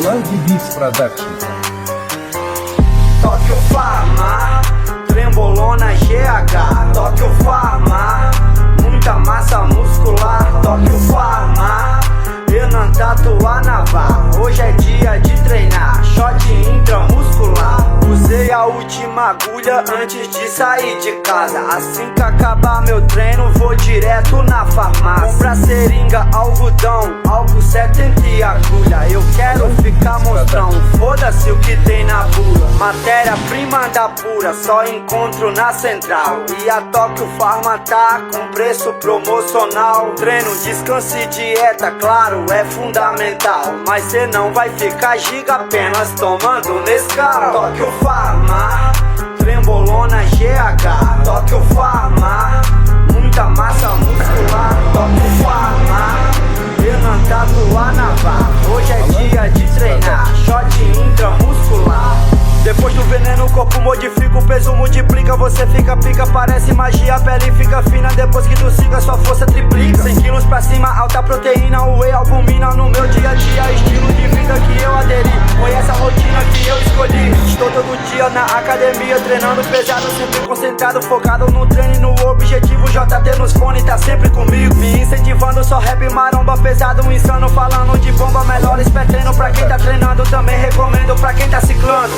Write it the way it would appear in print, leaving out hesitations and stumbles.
Lang Beats Production. Tóquio Pharma, Trembolona GH. Tóquio Pharma, muita massa muscular. Tóquio Pharma, Renan Tatuanavá. Hoje é dia de treinar, shot intramuscular. Usei a última agulha antes de sair de casa. Assim que acabar meu treino, vou direto na farmácia. Compra seringa, algodão, álcool 70 e agulha. Eu quero ficar monstrão, foda-se o que tem na bula. Matéria-prima da pura, só encontro na central. E a Tóquio Pharma tá com preço promocional. Treino, descanso e dieta, claro, é fundamental. Mas cê não vai ficar giga apenas tomando Nescau. Tóquio Pharma, Trembolona GH. Tóquio Pharma, muita massa muscular. Tóquio Pharma, Renan Tatuanavá. Hoje é dia de treinar, shot intramuscular. Depois do veneno o corpo modifica, o peso multiplica. Você fica pica, parece magia, a pele fica fina. Depois que tu siga, sua força triplica. 100 quilos pra cima, alta proteína, whey, albumina. No meu dia a dia, estilo de vida que eu aderi. Conhece a rotina que eu escolhi. Estou todo dia na academia, treinando pesado, sempre concentrado, focado no treino e no objetivo. JT nos fones, tá sempre comigo, me incentivando, só rap maromba pesado, insano, falando de bomba. Melhores pré-treino pra quem tá treinando, também recomendo pra quem tá ciclando.